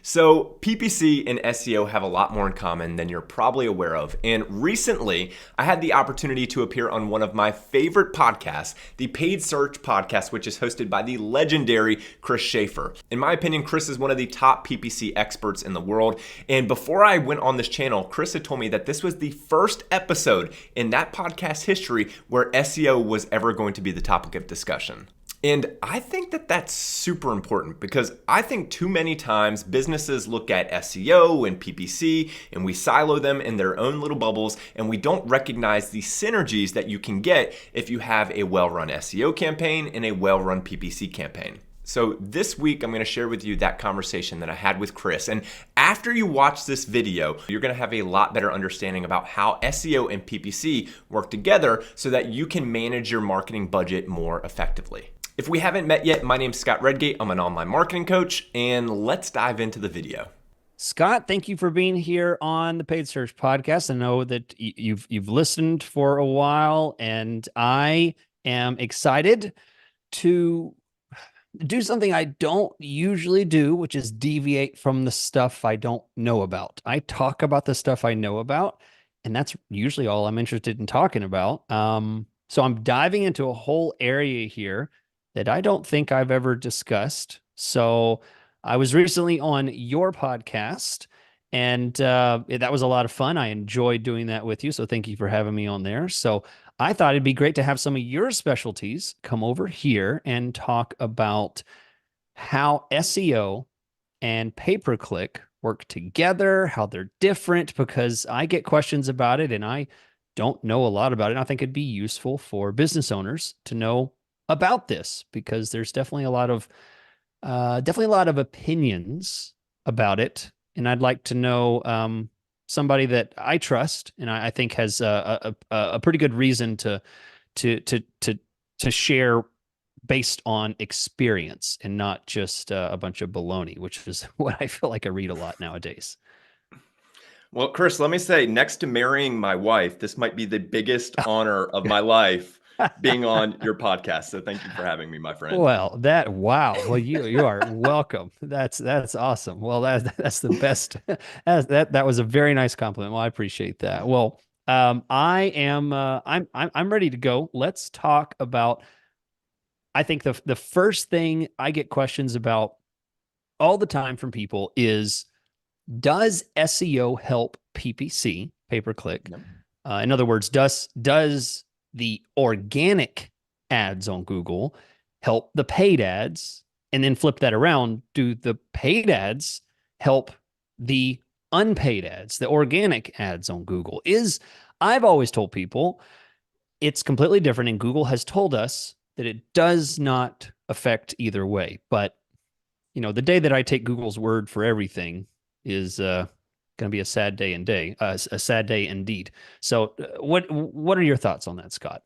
So PPC and SEO have a lot more in common than you're probably aware of. And recently, I had the opportunity to appear on one of my favorite podcasts, the Paid Search Podcast, which is hosted by the legendary Chris Schaefer. In my opinion, Chris is one of the top PPC experts in the world. And before I went on this channel, Chris had told me that this was the first episode in that podcast history where SEO was ever going to be the topic of discussion. And I think that that's super important because I think too many times businesses look at SEO and PPC and we silo them in their own little bubbles and we don't recognize the synergies that you can get if you have a well-run SEO campaign and a well-run PPC campaign. So this week, I'm going to share with you that conversation that I had with Chris. And after you watch this video, you're going to have a lot better understanding about how SEO and PPC work together so that you can manage your marketing budget more effectively. If we haven't met yet, my name's Scott Redgate. I'm an online marketing coach, and let's dive into the video. Scott, thank you for being here on the Paid Search Podcast. I know that you've listened for a while, and I am excited to do something I don't usually do, which is deviate from the stuff I don't know about. I talk about the stuff I know about, and that's usually all I'm interested in talking about. So I'm diving into a whole area here that I don't think I've ever discussed. So I was recently on your podcast, and that was a lot of fun. I enjoyed doing that with you. So thank you for having me on there. So I thought it'd be great to have some of your specialties come over here and talk about how SEO and pay-per-click work together, how they're different, because I get questions about it and I don't know a lot about it. And I think it'd be useful for business owners to know about this because there's definitely a lot of opinions about it, and I'd like to know somebody that I trust and I think has a pretty good reason to share based on experience and not just a bunch of baloney, which is what I feel like I read a lot nowadays. Well, Chris, let me say, next to marrying my wife, this might be the biggest honor of my life being on your podcast. So thank you for having me, my friend. Well, wow. Well, you are welcome. That's awesome. Well, that's the best. That was a very nice compliment. Well, I appreciate that. Well, I'm ready to go. Let's talk about. I think the first thing I get questions about all the time from people is, does SEO help PPC, pay per click? Yep. In other words, does the organic ads on Google help the paid ads? And then flip that around. Do the paid ads help the unpaid ads, the organic ads on Google? I've always told people it's completely different. And Google has told us that it does not affect either way. But, the day that I take Google's word for everything is going to be a sad day indeed. So what are your thoughts on that, Scott?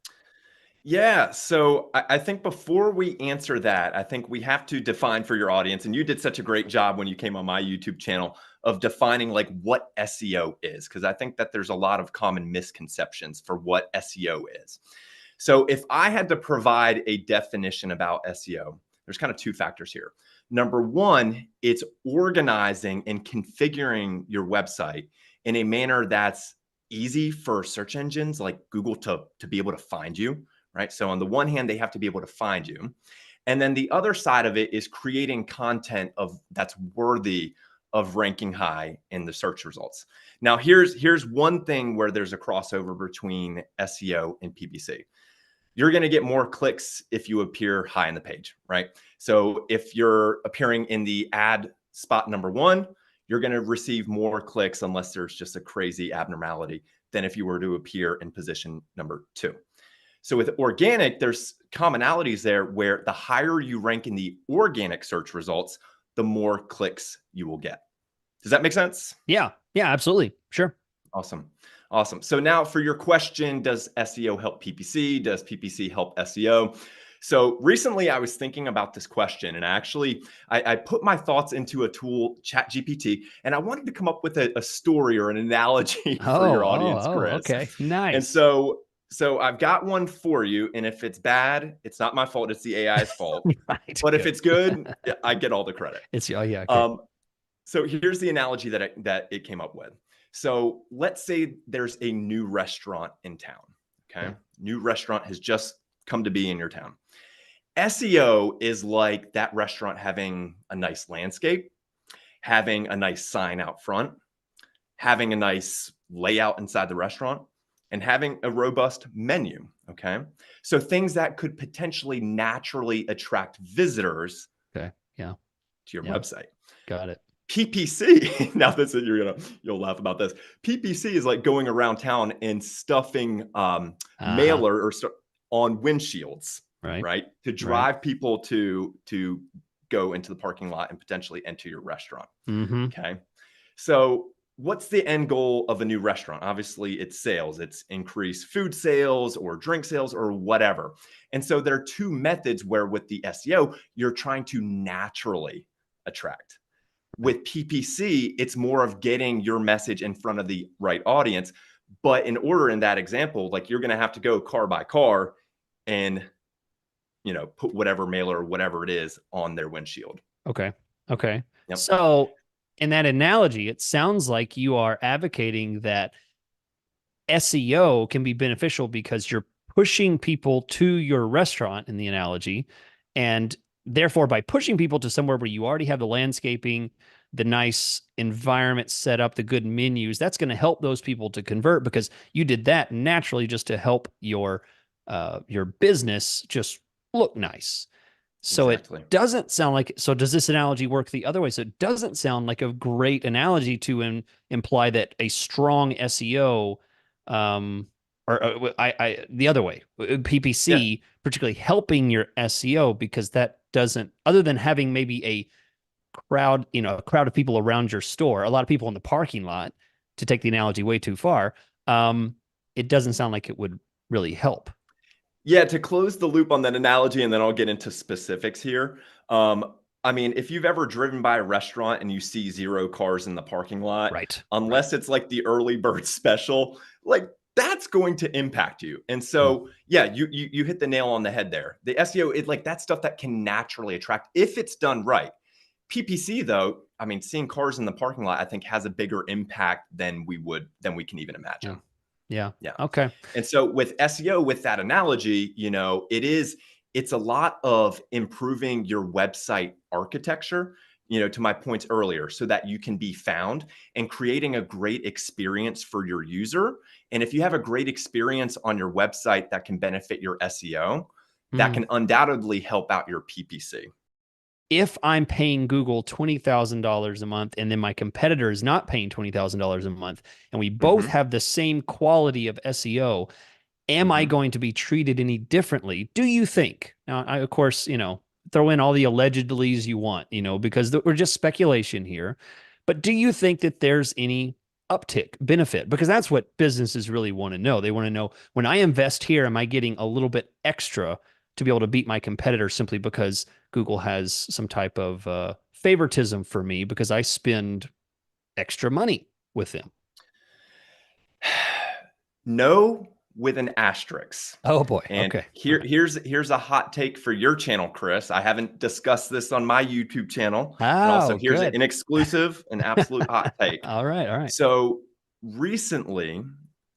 Yeah, so I think before we answer that, I think we have to define for your audience, and you did such a great job when you came on my YouTube channel of defining like what SEO is, because I think that there's a lot of common misconceptions for what SEO is. So if I had to provide a definition about SEO, there's kind of two factors here. Number one, it's organizing and configuring your website in a manner that's easy for search engines like Google to be able to find you, right? So on the one hand, they have to be able to find you. And then the other side of it is creating content that's worthy of ranking high in the search results. Now, here's one thing where there's a crossover between SEO and PPC. You're going to get more clicks if you appear high in the page, right? So if you're appearing in the ad spot number one, you're going to receive more clicks unless there's just a crazy abnormality than if you were to appear in position number two. So with organic, there's commonalities there where the higher you rank in the organic search results, the more clicks you will get. Does that make sense? Yeah, absolutely. Sure. Awesome. So now for your question, does SEO help PPC? Does PPC help SEO? So recently I was thinking about this question, and I put my thoughts into a tool, ChatGPT, and I wanted to come up with a story or an analogy for your audience, Chris. Okay, nice. And so I've got one for you, and if it's bad, it's not my fault, it's the AI's fault. Right, But if it's good, I get all the credit. Okay. So here's the analogy that it came up with. So let's say there's a new restaurant in town. Okay. Okay. New restaurant has just come to be in your town. SEO is like that restaurant having a nice landscape, having a nice sign out front, having a nice layout inside the restaurant, and having a robust menu. Okay. So things that could potentially naturally attract visitors Okay. Yeah. to your Yeah. website. Got it. PPC, now this is, you'll laugh about this. PPC is like going around town and stuffing Uh-huh. mailer or on windshields, Right. right? To Right. drive people to go into the parking lot and potentially enter your restaurant. Mm-hmm. Okay. So what's the end goal of a new restaurant? Obviously, it's sales. It's increased food sales or drink sales or whatever. And so there are two methods where with the SEO, you're trying to naturally attract. Right. With PPC, it's more of getting your message in front of the right audience. But in order in that example, like you're going to have to go car by car and, put whatever mailer or whatever it is on their windshield. Okay. Okay. Yep. So in that analogy, it sounds like you are advocating that SEO can be beneficial because you're pushing people to your restaurant in the analogy. And therefore, by pushing people to somewhere where you already have the landscaping, the nice environment set up, the good menus, that's going to help those people to convert because you did that naturally just to help your business just look nice. So it Exactly. doesn't sound like, so does this analogy work the other way? So it doesn't sound like a great analogy to imply that a strong SEO, um, the other way, Yeah. PPC, particularly helping your SEO, because that doesn't, other than having maybe a crowd of people around your store, a lot of people in the parking lot, to take the analogy way too far, it doesn't sound like it would really help. Yeah, to close the loop on that analogy, and then I'll get into specifics here. I mean, if you've ever driven by a restaurant and you see 0 cars in the parking lot, Right. Right. unless it's like the early bird special, like that's going to impact you. And Mm. so, yeah, you hit the nail on the head there. The SEO is like that stuff that can naturally attract if it's done right. PPC though, I mean, seeing cars in the parking lot, I think has a bigger impact than we can even Yeah. imagine. Yeah. Yeah. Okay. And so with SEO, with that analogy, it's a lot of improving your website architecture, to my points earlier, so that you can be found and creating a great experience for your user. And if you have a great experience on your website that can benefit your SEO, that Mm. can undoubtedly help out your PPC. If I'm paying Google $20,000 a month and then my competitor is not paying $20,000 a month and we both Hmm. have the same quality of SEO, am I Hmm. going to be treated any differently? Do you think? Now, of course, throw in all the allegedlys you want, because we're just speculation here. But do you think that there's any uptick benefit? Because that's what businesses really want to know. They want to know, when I invest here, am I getting a little bit extra to be able to beat my competitor simply because Google has some type of favoritism for me because I spend extra money with them? No, with an asterisk. Oh boy. And Okay. All right. here's a hot take for your channel, Chris. I haven't discussed this on my YouTube channel. And also Oh, here's good. an exclusive, an absolute hot take. All right. All right. So recently,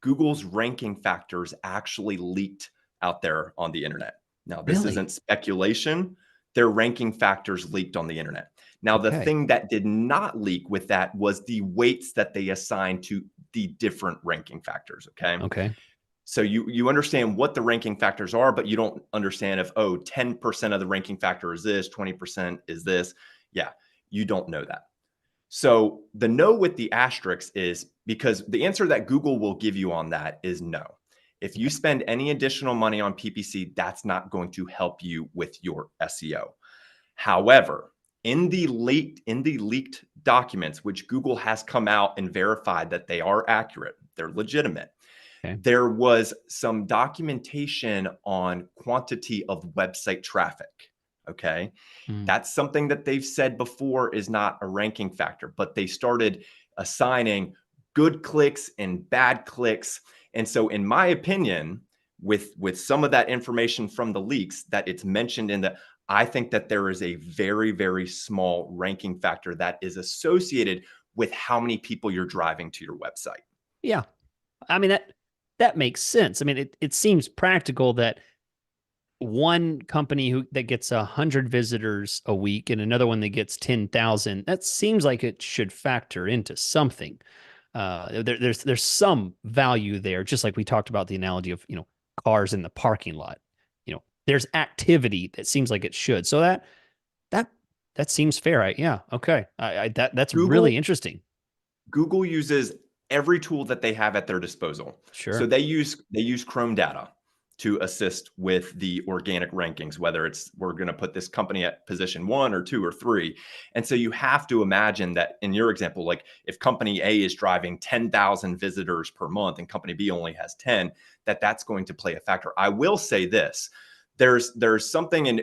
Google's ranking factors actually leaked out there on the internet. Now, this Really? isn't speculation. Their ranking factors leaked on the internet. Now, the Okay. thing that did not leak with that was the weights that they assigned to the different ranking factors. Okay. Okay. So you understand what the ranking factors are, but you don't understand if, 10% of the ranking factor is this, 20% is this. Yeah, you don't know that. So the no with the asterisk is because the answer that Google will give you on that is no. If you Okay. spend any additional money on PPC, that's not going to help you with your SEO. However, in the leaked documents, which Google has come out and verified that they are accurate, they're legitimate, Okay. there was some documentation on quantity of website traffic. Okay. Mm. That's something that they've said before is not a ranking factor, but they started assigning good clicks and bad clicks. And so, in my opinion, with some of that information from the leaks that it's mentioned in the, I think that there is a very, very small ranking factor that is associated with how many people you're driving to your website. Yeah. I mean, that makes sense. I mean, it seems practical that one company that gets 100 visitors a week and another one that gets 10,000, that seems like it should factor into something. There's some value there, just like we talked about the analogy of, cars in the parking lot. There's activity that seems like it should. So that that seems fair. Yeah. Okay. That's Google really interesting. Google uses every tool that they have at their disposal. So Sure. they use Chrome data to assist with the organic rankings, whether it's we're going to put this company at position 1 or 2 or 3. And so you have to imagine that in your example, like if company A is driving 10,000 visitors per month and company B only has 10, that's going to play a factor. I will say this. There's something, and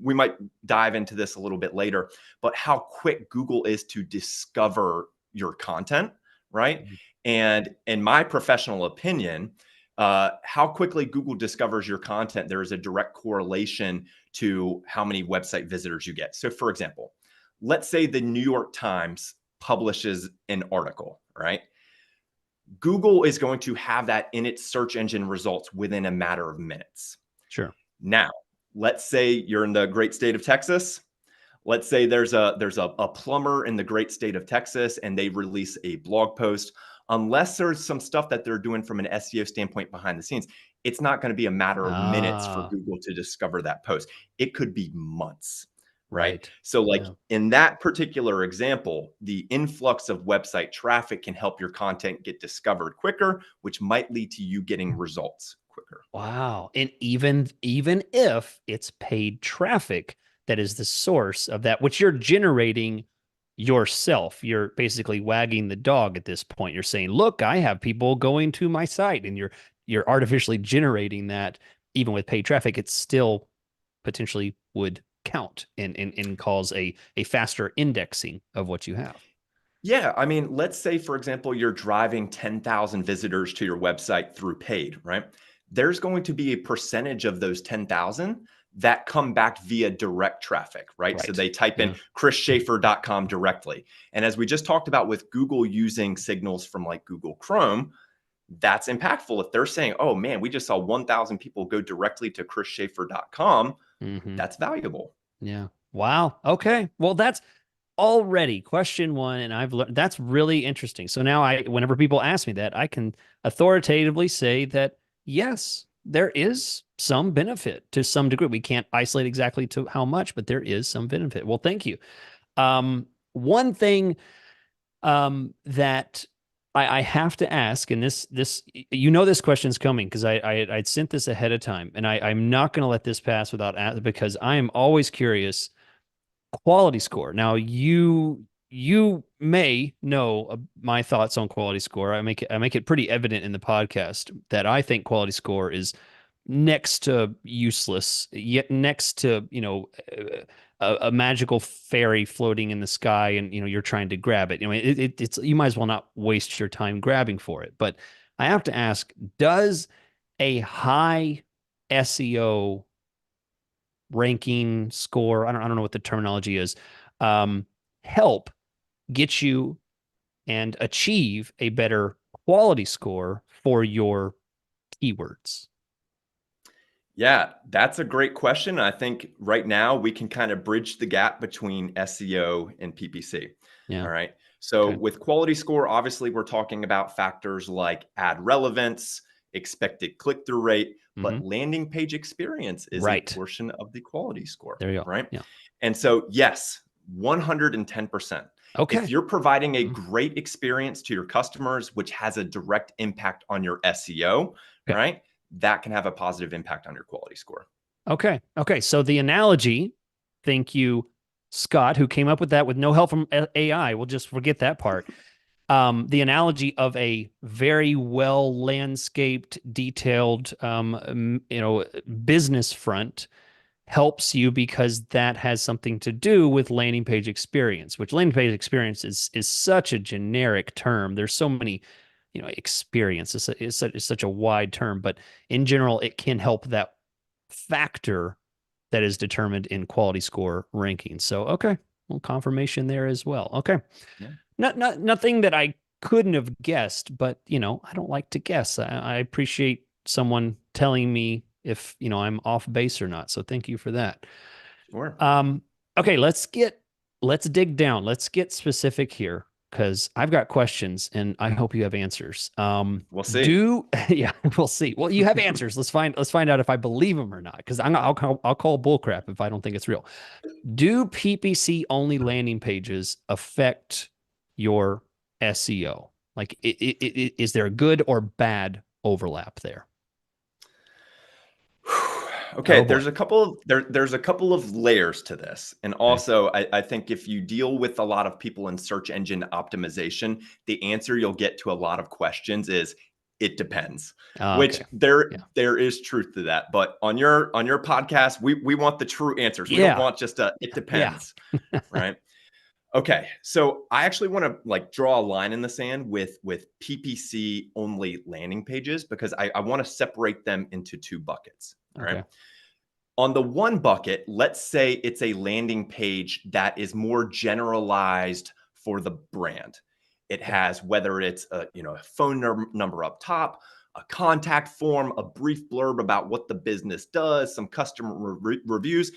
we might dive into this a little bit later, but how quick Google is to discover your content, right? Mhm. And in my professional opinion, how quickly Google discovers your content, there is a direct correlation to how many website visitors you get. So, for example, let's say the New York Times publishes an article, right? Google is going to have that in its search engine results within a matter of minutes. Sure. Now, let's say you're in the great state of Texas. Let's say there's a plumber in the great state of Texas and they release a blog post. Unless there's some stuff that they're doing from an SEO standpoint behind the scenes, it's not going to be a matter of minutes for Ah, Google to discover that post. It could be months, right? right. So, like Yeah. in that particular example, the influx of website traffic can help your content get discovered quicker, which might lead to you getting results quicker. Wow. And even if it's paid traffic that is the source of that, which you're generating yourself, you're basically wagging the dog at this point. You're saying, look, I have people going to my site, and you're artificially generating that. Even with paid traffic, it still potentially would count and cause a faster indexing of what you have. Yeah, I mean, let's say, for example, you're driving 10,000 visitors to your website through paid, right? There's going to be a percentage of those 10,000 that come back via direct traffic, right? So Right. they type in Yeah. chrisschaefer.com directly. And as we just talked about with Google using signals from like Google Chrome, that's impactful. If they're saying, oh man, we just saw 1,000 people go directly to chrisschaefer.com, Hmm. that's valuable. Yeah. Wow. Okay. Well, that's already question one, and I've learned that's really interesting. So now whenever people ask me that, I can authoritatively say that yes, there is some benefit to some degree. We can't isolate exactly to how much, but there is some benefit. Well, thank you. One thing that I have to ask, and this this question's coming because I'd sent this ahead of time, and I'm not going to let this pass without because I am always curious. Quality score. Now you may know my thoughts on quality score. I make it pretty evident in the podcast that I think quality score is next to useless, yet next to a magical fairy floating in the sky, and you're trying to grab it. It's you might as well not waste your time grabbing for it. But I have to ask: does a high SEO ranking score, I don't know what the terminology is, um, help get you and achieve a better quality score for your keywords? Yeah, that's a great question. I think right now we can kind of bridge the gap between SEO and PPC. Yeah. All right. So Okay. with quality score, obviously we're talking about factors like ad relevance, expected click-through rate, Hmm. but landing page experience is a Right. portion of the quality score, There you go. right? Yeah. And so yes, 110%. If Okay. you're providing a Mm. great experience to your customers, which has a direct impact on your SEO, Okay. right? That can have a positive impact on your quality score. Okay. Okay. So the analogy, thank you, Scott, who came up with that with no help from AI. We'll just forget that part. The analogy of a very well landscaped, detailed, business front helps you because that has something to do with landing page experience, which landing page experience is such a generic term. There's so many, experience is such a wide term, but in general, it can help that factor that is determined in quality score rankings. So, okay, well, confirmation there as well. Okay, Yeah. nothing that I couldn't have guessed, but I don't like to guess. I appreciate someone telling me if I'm off base or not. So thank you for that. Sure. Okay, let's dig down. Let's get specific here because I've got questions and I hope you have answers. We'll see. Yeah, we'll see. Well, you have answers. Let's find out if I believe them or not. Because I'll call bullcrap if I don't think it's real. Do PPC only landing pages affect your SEO? Like, is there a good or bad overlap there? Okay, Oh boy. there's a couple of layers to this. And Okay. also I think if you deal with a lot of people in search engine optimization, the answer you'll get to a lot of questions is it depends, which Okay. there Yeah. there is truth to that. But on your podcast, we want the true answers. We don't Yeah. want just a it Yeah. depends, right? Okay, so I actually want to like draw a line in the sand with PPC only landing pages because I want to separate them into two buckets. All right. Okay. On the one bucket, let's say it's a landing page that is more generalized for the brand. It Okay. has whether it's a phone number up top, a contact form, a brief blurb about what the business does, some customer reviews.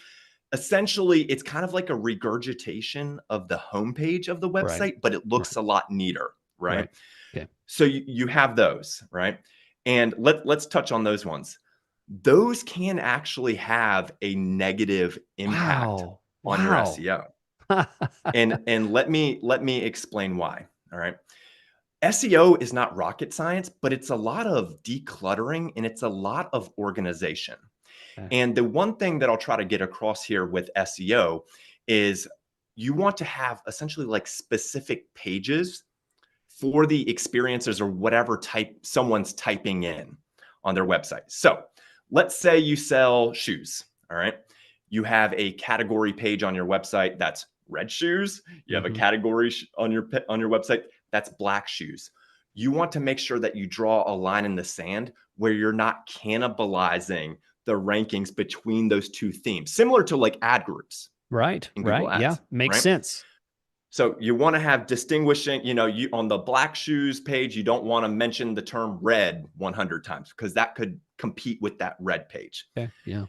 Essentially, it's kind of like a regurgitation of the homepage of the Right. website, but it looks Right. a lot neater, right? Right. Okay. So you have those, right? And let's touch on those ones. Those can actually have a negative impact Wow. on your Wow. SEO. And let me explain why. All right. SEO is not rocket science, but it's a lot of decluttering and it's a lot of organization. Okay. And the one thing that I'll try to get across here with SEO is you want to have essentially like specific pages for the experiences or whatever type someone's typing in on their website. So let's say you sell shoes. All right. You have a category page on your website that's red shoes. You have a Mm-hmm. category on your website that's black shoes. You want to make sure that you draw a line in the sand where you're not cannibalizing the rankings between those two themes, similar to like ad groups Right. in Google Right. Yeah. Ads, Makes right? sense. So you want to have distinguishing, you on the black shoes page, you don't want to mention the term red 100 times because that could compete with that red page. Okay. Yeah.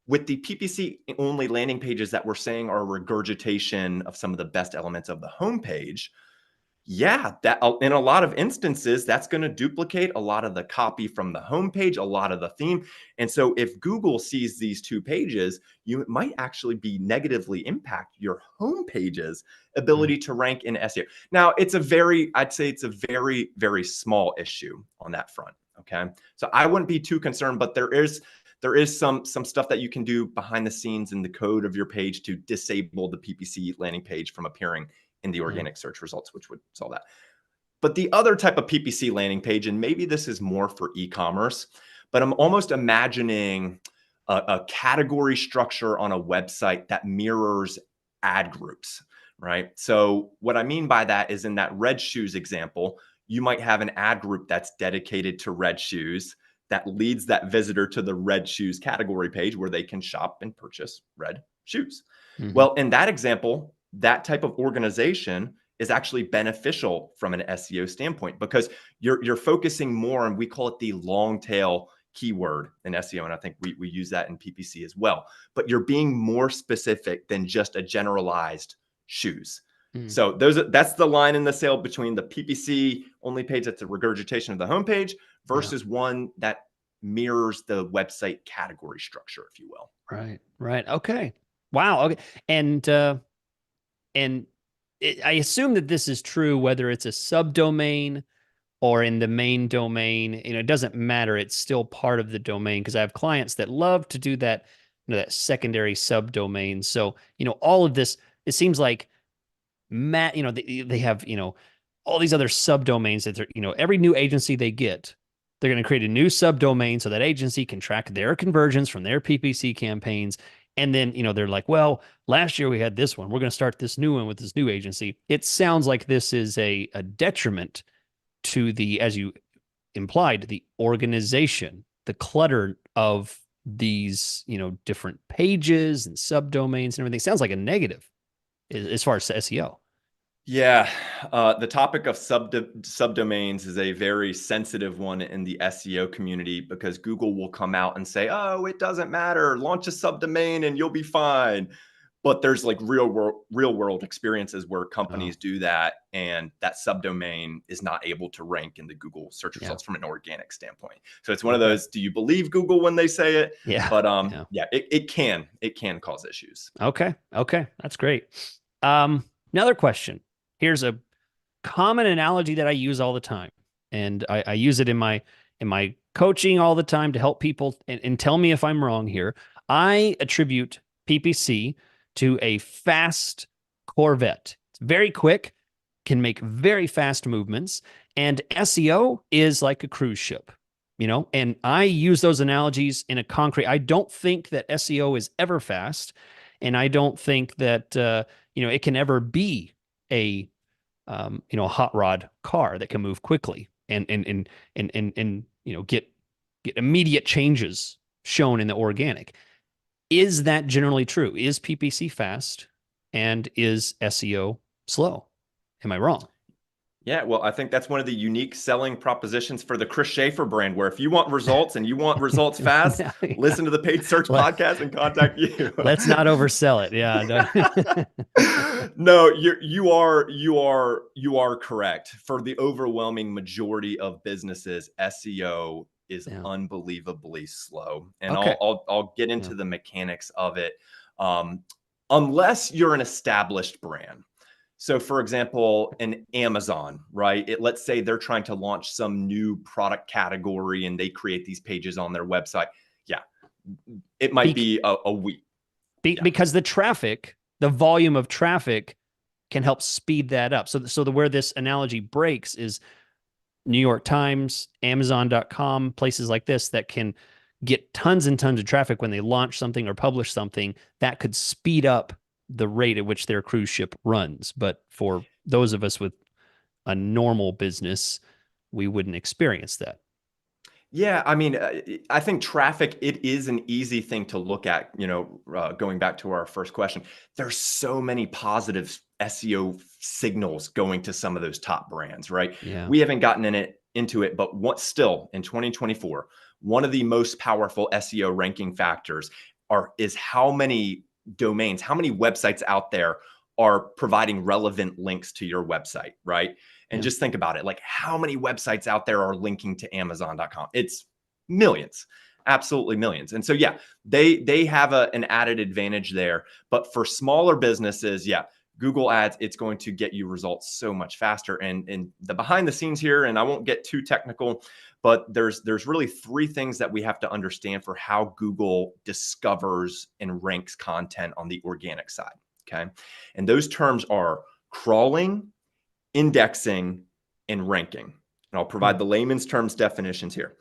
With the PPC only landing pages that we're saying are a regurgitation of some of the best elements of the homepage, yeah, that in a lot of instances, that's going to duplicate a lot of the copy from the homepage, a lot of the theme. And so if Google sees these two pages, you might actually be negatively impact your homepage's Mm. ability to rank in SEO. Now, I'd say it's a very, very small issue on that front. Okay. So I wouldn't be too concerned, but there is some stuff that you can do behind the scenes in the code of your page to disable the PPC landing page from appearing in the Yeah. organic search results, which would solve that. But the other type of PPC landing page, and maybe this is more for e-commerce, but I'm almost imagining a category structure on a website that mirrors ad groups, right? So what I mean by that is in that red shoes example, you might have an ad group that's dedicated to red shoes that leads that visitor to the red shoes category page where they can shop and purchase red shoes. Mm-hmm. Well, in that example, that type of organization is actually beneficial from an SEO standpoint because you're focusing more, and we call it the long tail keyword in SEO, and I think we use that in PPC as well. But you're being more specific than just a generalized shoes. Mm. So that's the line in the sale between the PPC only page that's a regurgitation of the homepage Yeah. versus one that mirrors the website category structure, if you will. Right. Right. Okay. Wow. Okay. And I assume that this is true whether it's a subdomain or in the main domain. It doesn't matter. It's still part of the domain because I have clients that love to do that, that secondary subdomain. So, all of this, it seems like they have, all these other subdomains that they're, every new agency they get, they're going to create a new subdomain so that agency can track their conversions from their PPC campaigns. And then, they're like, well, last year we had this one. We're going to start this new one with this new agency. It sounds like this is a detriment to the, as you implied, the organization, the clutter of these, different pages and subdomains and everything. Sounds like a negative as far as SEO. Yeah, the topic of subdomains is a very sensitive one in the SEO community because Google will come out and say, "Oh, it doesn't matter. Launch a subdomain and you'll be fine." But there's like real world experiences where Oh, companies do that, and that subdomain is not able to rank in the Google search yeah. results from an organic standpoint. So it's one of Okay. those: do you believe Google when they say it? Yeah. But Yeah. yeah, it can cause issues. Okay. Okay. That's great. Another question. Here's a common analogy that I use all the time. And I use it in my coaching all the time to help people and tell me if I'm wrong here. I attribute PPC to a fast Corvette. It's very quick, can make very fast movements, and SEO is like a cruise ship. And I use those analogies in a concrete. I don't think that SEO is ever fast, and I don't think that it can ever be a a hot rod car that can move quickly and get immediate changes shown in the organic. Is that generally true? Is PPC fast and is SEO slow? Am I wrong? Yeah, well, I think that's one of the unique selling propositions for the Chris Schaefer brand, where if you want results and you want results fast, Yeah. listen to the Paid Search Let, podcast and contact you. let's not oversell it. Yeah. No, you are correct. For the overwhelming majority of businesses, SEO is Yeah. unbelievably slow, and Okay. I'll get Yeah. into the mechanics of it. Um, unless you're an established brand. So, for example, an Amazon, right? Let's say they're trying to launch some new product category and they create these pages on their website. Yeah, it might Be, be a week. Yeah. because the volume of traffic can help speed that up. So where this analogy breaks is New York Times, Amazon.com, places like this that can get tons and tons of traffic when they launch something or publish something that could speed up the rate at which their cruise ship runs. But for those of us with a normal business, we wouldn't experience that. Yeah, I mean, I think traffic, it is an easy thing to look at, going back to our first question. There's so many positive SEO signals going to some of those top brands, right? Yeah. We haven't gotten into it, but what still in 2024, one of the most powerful SEO ranking factors is how many domains, how many websites out there are providing relevant links to your website, right? And Yeah. just think about it, like how many websites out there are linking to Amazon.com? It's millions, absolutely millions. And so, yeah, they have an added advantage there. But for smaller businesses, yeah, Google Ads, it's going to get you results so much faster. And the behind the scenes here, and I won't get too technical, but there's really three things that we have to understand for how Google discovers and ranks content on the organic side. Okay. And those terms are crawling, indexing, and ranking. And I'll Hmm. provide the layman's terms definitions here.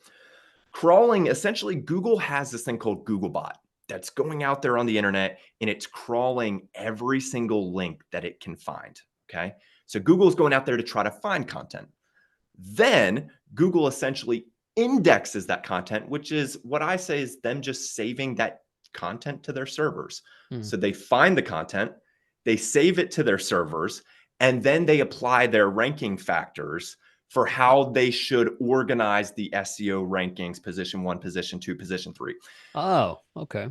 Crawling, essentially, Google has this thing called Googlebot that's going out there on the internet and it's crawling every single link that it can find. Okay. So Google's going out there to try to find content. Then Google essentially indexes that content, which is what I say is them just saving that content to their servers. Hmm. So they find the content, they save it to their servers, and then they apply their ranking factors for how they should organize the SEO rankings, position 1, position 2, position 3. Oh, okay.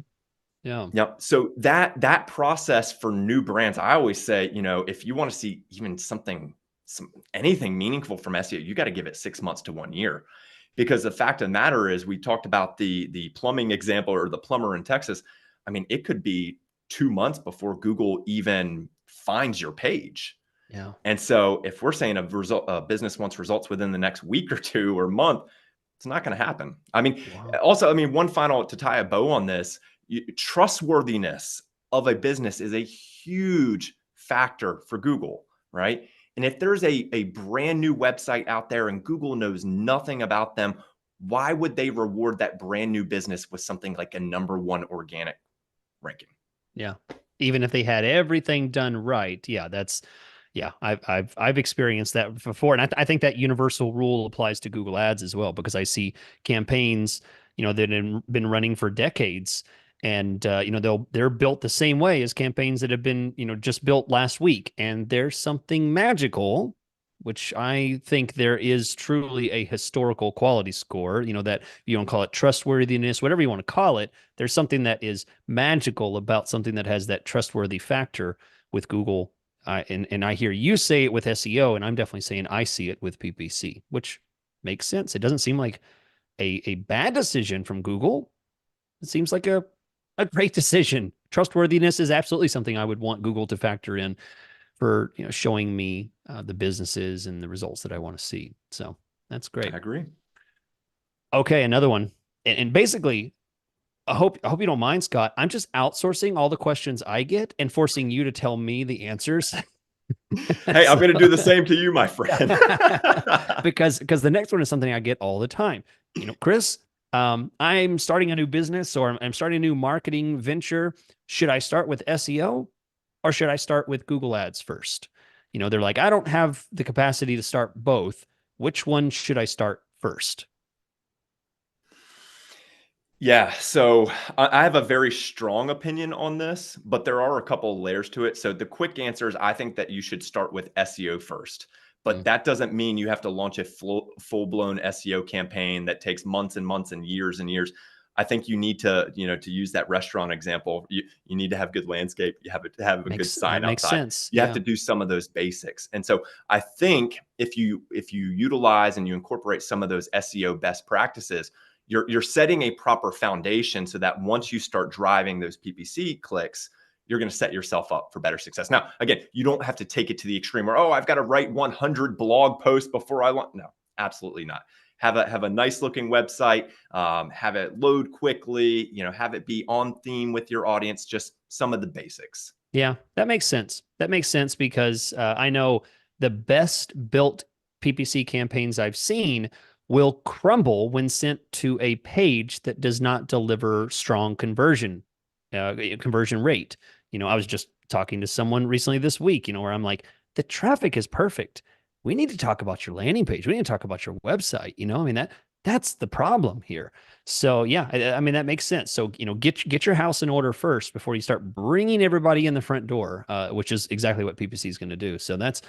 Yeah. Yep. So that process for new brands, I always say, if you want to see even anything meaningful from SEO, you got to give it 6 months to 1 year. Because the fact of the matter is, we talked about the plumbing example or the plumber in Texas. I mean, it could be 2 months before Google even finds your page. Yeah. And so if we're saying a business wants results within the next week or two or month, it's not going to happen. I mean, Wow. also, one final to tie a bow on this, trustworthiness of a business is a huge factor for Google, right? And if there's a brand new website out there and Google knows nothing about them, why would they reward that brand new business with something like a number 1 organic ranking? Yeah. Even if they had everything done right. Yeah, I've experienced that before. And I think that universal rule applies to Google Ads as well, because I see campaigns that have been running for decades. And they're built the same way as campaigns that have been just built last week. And there's something magical, which I think there is truly a historical quality score, that you want to call it trustworthiness, whatever you want to call it. There's something that is magical about something that has that trustworthy factor with Google. And I hear you say it with SEO, and I'm definitely saying I see it with PPC, which makes sense. It doesn't seem like a bad decision from Google. It seems like a great decision. Trustworthiness is absolutely something I would want Google to factor in for showing me the businesses and the results that I want to see. So that's great. I agree. Okay, another one, and basically, I hope you don't mind, Scott. I'm just outsourcing all the questions I get and forcing you to tell me the answers. Hey, I'm going to do the same to you, my friend. because the next one is something I get all the time. Chris, I'm starting a new business, or I'm starting a new marketing venture. Should I start with SEO or should I start with Google Ads first? They're like, I don't have the capacity to start both. Which one should I start first? Yeah, so I have a very strong opinion on this, but there are a couple of layers to it. So the quick answer is I think that you should start with SEO first, but that doesn't mean you have to launch a full-blown SEO campaign that takes months and months and years. I think you need to, to use that restaurant example, you need to have good landscape. You have to have a good sign makes outside. sense. You have to do some of those basics. And so I think if you utilize and you incorporate some of those SEO best practices, you're setting a proper foundation so that once you start driving those PPC clicks, you're going to set yourself up for better success. Now, again, you don't have to take it to the extreme where, I've got to write 100 blog posts before I launch. No, absolutely not. Have a nice looking website, have it load quickly, have it be on theme with your audience, just some of the basics. Yeah, that makes sense. That makes sense because I know the best built PPC campaigns I've seen will crumble when sent to a page that does not deliver strong conversion rate. I was just talking to someone recently this week, where I'm like, the traffic is perfect. We need to talk about your landing page. We need to talk about your website. That's the problem here. So yeah, I mean, that makes sense. So, get your house in order first before you start bringing everybody in the front door, which is exactly what PPC is going to do. So that's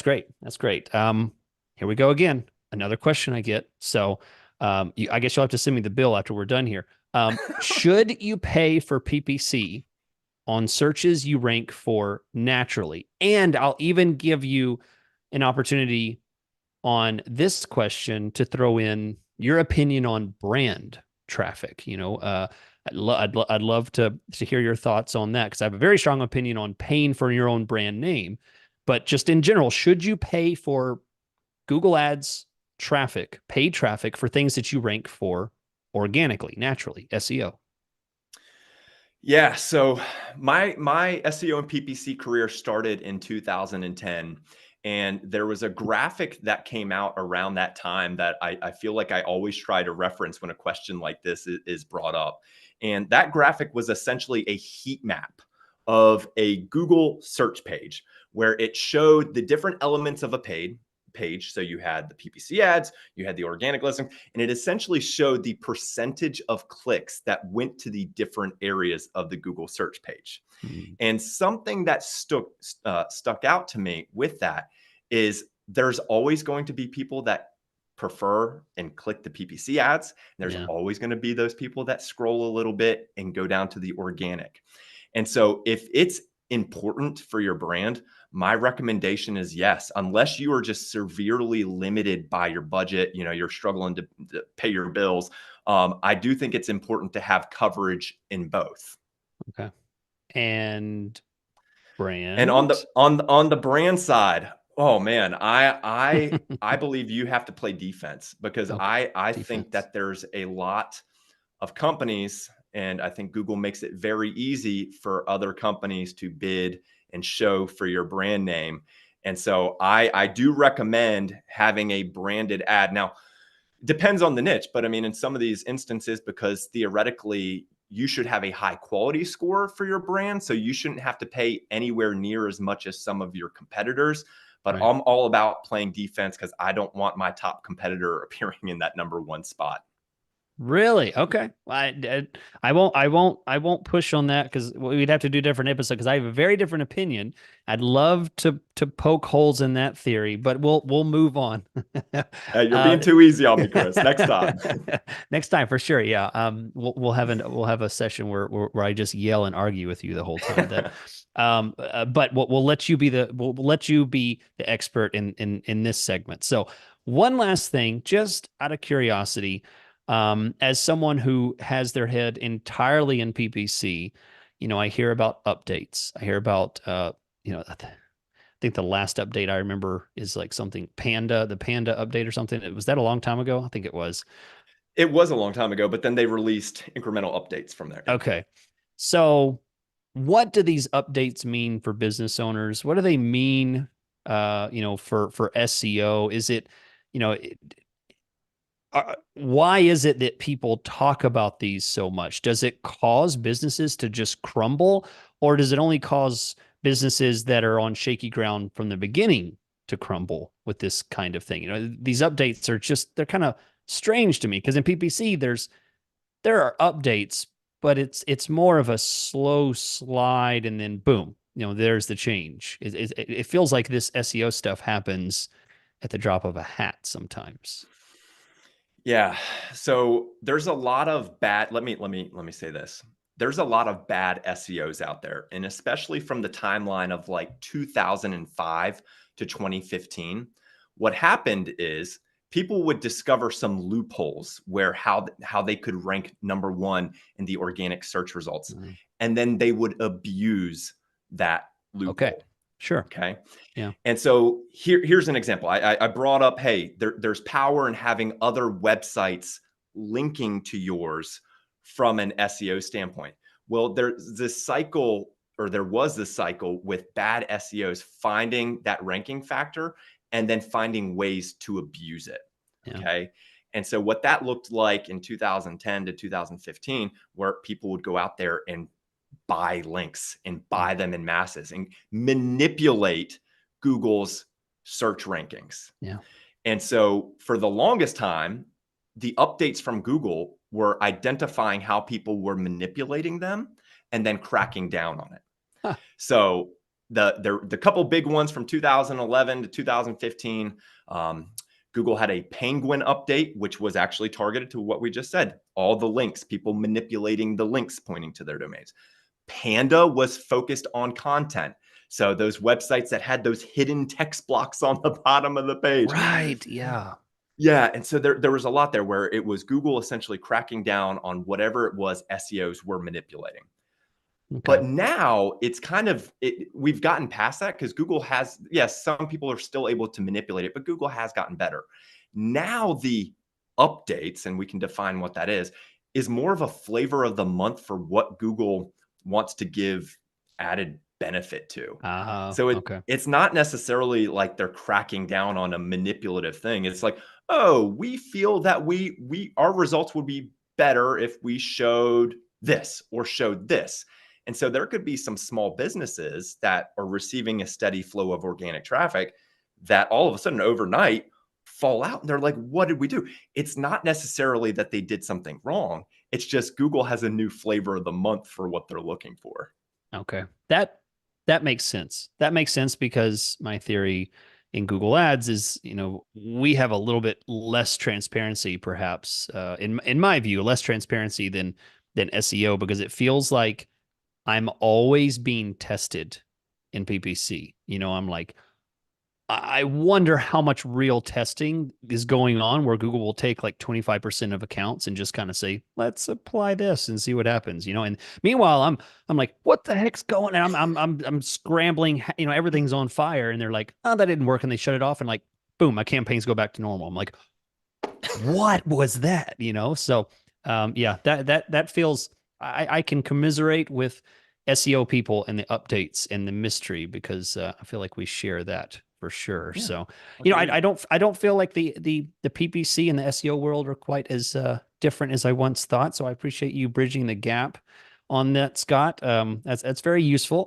great. That's great. Here we go again. Another question I get. So I guess you'll have to send me the bill after we're done here. Should you pay for PPC on searches you rank for naturally? And I'll even give you an opportunity on this question to throw in your opinion on brand traffic. I'd love to hear your thoughts on that because I have a very strong opinion on paying for your own brand name. But just in general, should you pay for Google Ads traffic, paid traffic for things that you rank for organically, naturally, SEO? Yeah, so my SEO and PPC career started in 2010. And there was a graphic that came out around that time that I feel like I always try to reference when a question like this is brought up. And that graphic was essentially a heat map of a Google search page where it showed the different elements of a page. So you had the PPC ads, you had the organic listing, and it essentially showed the percentage of clicks that went to the different areas of the Google search page. And something that stuck out to me with that is there's always going to be people that prefer and click the PPC ads. There's always going to be those people that scroll a little bit and go down to the organic. And so if it's important for your brand, my recommendation is yes, unless you are just severely limited by your budget, you're struggling to pay your bills. I do think it's important to have coverage in both. Okay. And brand. And on the brand side, oh man, I believe you have to play defense because I think that there's a lot of companies, and I think Google makes it very easy for other companies to bid and show for your brand name. And so I do recommend having a branded ad. Now, depends on the niche, but I mean, in some of these instances, because theoretically you should have a high quality score for your brand. So you shouldn't have to pay anywhere near as much as some of your competitors. But I'm all about playing defense because I don't want my top competitor appearing in that number one spot. Really? Okay. I won't push on that because we'd have to do a different episode because I have a very different opinion. I'd love to poke holes in that theory, but we'll move on. You're being uh, too easy on me, Chris. Next time. next time for sure. Yeah. We'll have a session where I just yell and argue with you the whole time. But we'll let you be we'll let you be the expert in this segment. So one last thing, just out of curiosity, as someone who has their head entirely in PPC, I hear about updates. I hear about, I think the last update I remember is like something the Panda update or something. Was that a long time ago? I think it was. It was a long time ago, but then they released incremental updates from there. Okay. So what do these updates mean for business owners? What do they mean, for SEO? Is it, you know, why is it that people talk about these so much? Does it cause businesses to just crumble, or does it only cause businesses that are on shaky ground from the beginning to crumble with this kind of thing? These updates are they're kind of strange to me because in PPC there are updates, but it's more of a slow slide and then boom, there's the change. It feels like this SEO stuff happens at the drop of a hat sometimes. Yeah. So there's a lot of bad, let me say this. There's a lot of bad SEOs out there, and especially from the timeline of like 2005 to 2015. What happened is people would discover some loopholes where how they could rank number one in the organic search results, Mm. and then they would abuse that loophole. Okay. Sure. Okay. Yeah. And so here's an example. I brought up, hey, there's power in having other websites linking to yours from an SEO standpoint. Well, there was this cycle with bad SEOs finding that ranking factor and then finding ways to abuse it. Yeah. Okay. And so what that looked like in 2010 to 2015, where people would go out there and buy links and buy them in masses and manipulate Google's search rankings. Yeah. And so for the longest time, the updates from Google were identifying how people were manipulating them and then cracking down on it. Huh. So the couple big ones from 2011 to 2015, Google had a Penguin update, which was actually targeted to what we just said, all the links, people manipulating the links pointing to their domains. Panda was focused on content. So those websites that had those hidden text blocks on the bottom of the page. Right. Yeah. Yeah. And so there was a lot there where it was Google essentially cracking down on whatever it was SEOs were manipulating. Okay. But now it's we've gotten past that because Google has, yes, some people are still able to manipulate it, but Google has gotten better. Now the updates, and we can define what that is more of a flavor of the month for what Google wants to give added benefit to. So Okay. it's not necessarily like they're cracking down on a manipulative thing. It's like, oh, we feel that our results would be better if we showed this or showed this. And so there could be some small businesses that are receiving a steady flow of organic traffic that all of a sudden overnight fall out. And they're like, what did we do? It's not necessarily that they did something wrong. It's just Google has a new flavor of the month for what they're looking for. Okay. That makes sense. That makes sense because my theory in Google Ads is, we have a little bit less transparency, perhaps, in my view, less transparency than SEO, because it feels like I'm always being tested in PPC. I'm like, I wonder how much real testing is going on where Google will take like 25% of accounts and just kind of say, let's apply this and see what happens, and meanwhile, I'm like, what the heck's going on? I'm scrambling, everything's on fire. And they're like, oh, that didn't work. And they shut it off and like, boom, my campaigns go back to normal. I'm like, what was that? So, yeah, that feels, I can commiserate with SEO people and the updates and the mystery because I feel like we share that for sure. Yeah. So, I don't feel like the PPC and the SEO world are quite as different as I once thought. So I appreciate you bridging the gap on that, Scott. That's very useful.